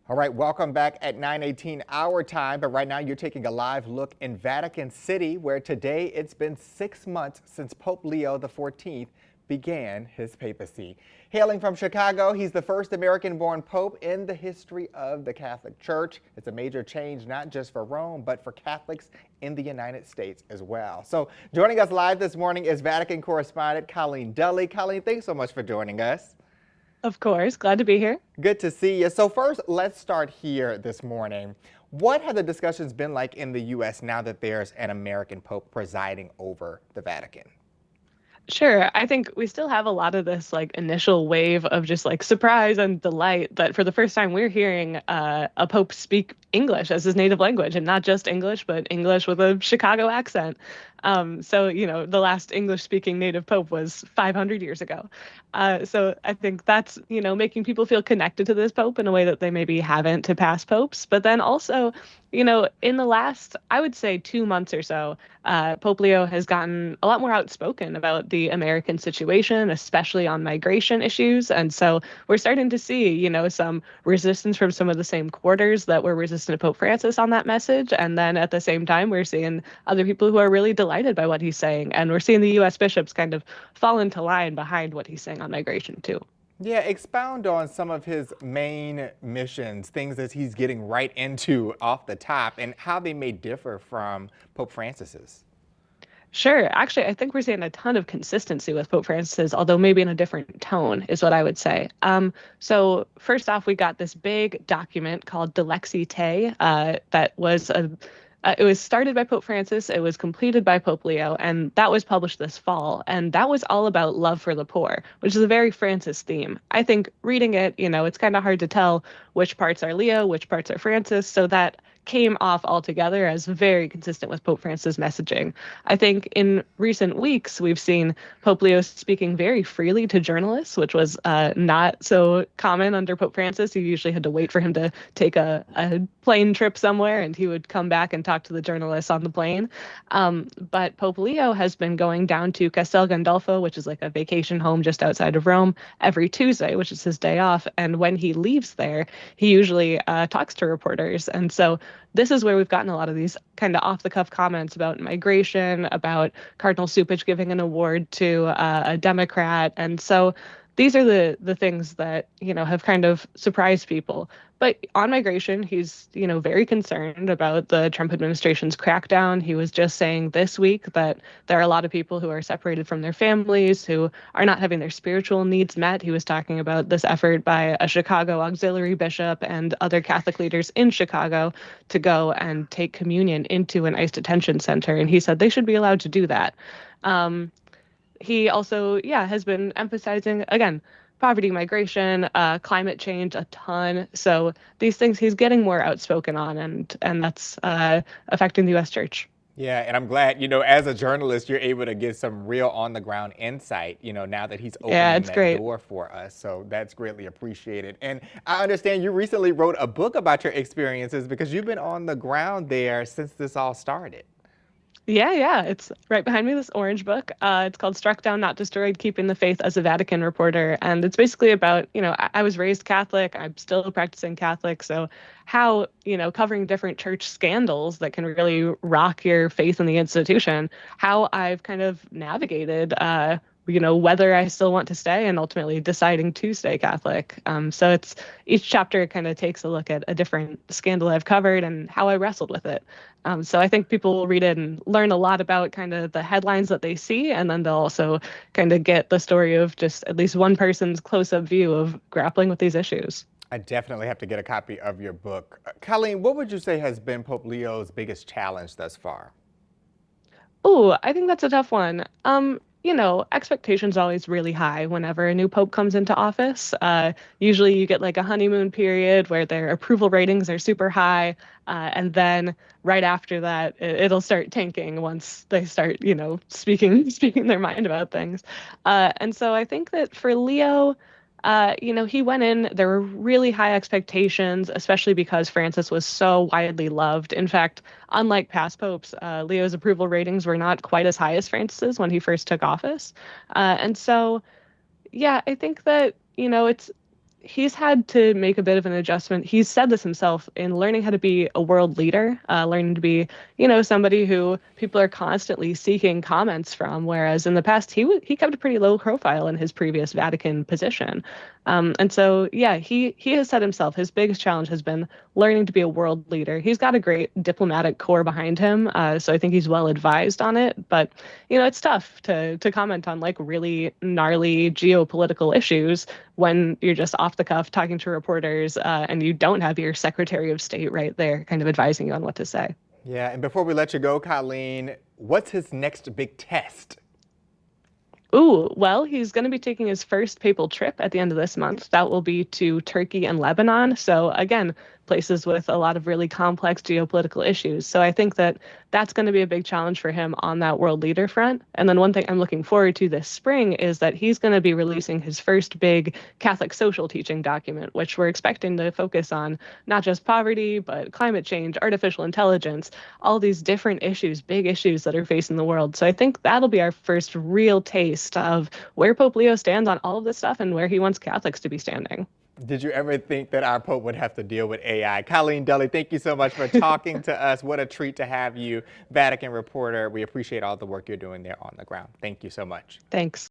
All right, welcome back at 9:18 our time, but right now you're taking a live look in Vatican City, where today it's been 6 months since Pope Leo XIV began his papacy. Hailing from Chicago, he's the first American-born pope in the history of the Catholic Church. It's a major change not just for Rome, but for Catholics in the United States as well. So joining us live this morning is Vatican correspondent Colleen Dully. Colleen, thanks so much for joining us. Of course, glad to be here. Good to see you. So first, let's start here this morning. What have the discussions been like in the U.S. now that there's an American pope presiding over the Vatican? Sure. I think we still have a lot of this initial wave of just surprise and delight that for the first time we're hearing a pope speak English as his native language, and not just English, but English with a Chicago accent. The last English-speaking native pope was 500 years ago. So I think that's, making people feel connected to this pope in a way that they maybe haven't to past popes. But then also, in the last, I would say 2 months or so, Pope Leo has gotten a lot more outspoken about the American situation, especially on migration issues. And so we're starting to see, some resistance from some of the same quarters that were resistant to Pope Francis on that message. And then at the same time, we're seeing other people who are really delighted by what he's saying. And we're seeing the U.S. bishops kind of fall into line behind what he's saying on migration, too. Yeah, expound on some of his main missions, things that he's getting right into off the top, and how they may differ from Pope Francis's. Sure. Actually, I think we're seeing a ton of consistency with Pope Francis, although maybe in a different tone, is what I would say. So first off, we got this big document called De Lexi Te, that was it was started by Pope Francis, it was completed by Pope Leo, and that was published this fall. And that was all about love for the poor, which is a very Francis theme. I think reading it, it's kind of hard to tell which parts are Leo, which parts are Francis, so that came off altogether as very consistent with Pope Francis' messaging. I think in recent weeks, we've seen Pope Leo speaking very freely to journalists, which was not so common under Pope Francis. You usually had to wait for him to take a plane trip somewhere, and he would come back and talk to the journalists on the plane. But Pope Leo has been going down to Castel Gandolfo, which is like a vacation home just outside of Rome, every Tuesday, which is his day off. And when he leaves there, he usually talks to reporters. And so this is where we've gotten a lot of these kind of off-the-cuff comments about migration, about Cardinal Cupich giving an award to a Democrat. And so these are the things that, have kind of surprised people. But on migration, he's, very concerned about the Trump administration's crackdown. He was just saying this week that there are a lot of people who are separated from their families, who are not having their spiritual needs met. He was talking about this effort by a Chicago auxiliary bishop and other Catholic leaders in Chicago to go and take communion into an ICE detention center. And he said they should be allowed to do that. He also, has been emphasizing, again, poverty, migration, climate change a ton. So these things he's getting more outspoken on, and that's affecting the U.S. Church. Yeah, and I'm glad, as a journalist, you're able to get some real on-the-ground insight, now that he's opening that great. door for us. So that's greatly appreciated. And I understand you recently wrote a book about your experiences because you've been on the ground there since this all started. Yeah. It's right behind me, this orange book. It's called Struck Down, Not Destroyed, Keeping the Faith as a Vatican Reporter. And it's basically about, I was raised Catholic. I'm still practicing Catholic. So how, covering different church scandals that can really rock your faith in the institution, how I've kind of navigated whether I still want to stay and ultimately deciding to stay Catholic. So it's each chapter kind of takes a look at a different scandal I've covered and how I wrestled with it. So I think people will read it and learn a lot about kind of the headlines that they see, and then they'll also kind of get the story of just at least one person's close-up view of grappling with these issues. I definitely have to get a copy of your book. Colleen, what would you say has been Pope Leo's biggest challenge thus far? Oh, I think that's a tough one. Expectations are always really high whenever a new pope comes into office. Usually you get like a honeymoon period where their approval ratings are super high. And then right after that, it'll start tanking once they start, speaking their mind about things. And so I think that for Leo, he went in, there were really high expectations, especially because Francis was so widely loved. In fact, unlike past popes, Leo's approval ratings were not quite as high as Francis's when he first took office. And so, I think that, he's had to make a bit of an adjustment. He's said this himself in learning how to be a world leader, learning to be, somebody who people are constantly seeking comments from. Whereas in the past, he kept a pretty low profile in his previous Vatican position. And so, yeah, he has said himself his biggest challenge has been learning to be a world leader. He's got a great diplomatic corps behind him, so I think he's well advised on it. But it's tough to comment on like really gnarly geopolitical issues when you're just off the cuff talking to reporters and you don't have your Secretary of State right there kind of advising you on what to say. Yeah, and before we let you go, Colleen, what's his next big test? Ooh, well, he's going to be taking his first papal trip at the end of this month. That will be to Turkey and Lebanon. So again, places with a lot of really complex geopolitical issues. So I think that that's going to be a big challenge for him on that world leader front. And then one thing I'm looking forward to this spring is that he's going to be releasing his first big Catholic social teaching document, which we're expecting to focus on not just poverty, but climate change, artificial intelligence, all these different issues, big issues that are facing the world. So I think that'll be our first real taste of where Pope Leo stands on all of this stuff and where he wants Catholics to be standing. Did you ever think that our Pope would have to deal with AI? Colleen Deli, thank you so much for talking to us. What a treat to have you, Vatican reporter. We appreciate all the work you're doing there on the ground. Thank you so much. Thanks.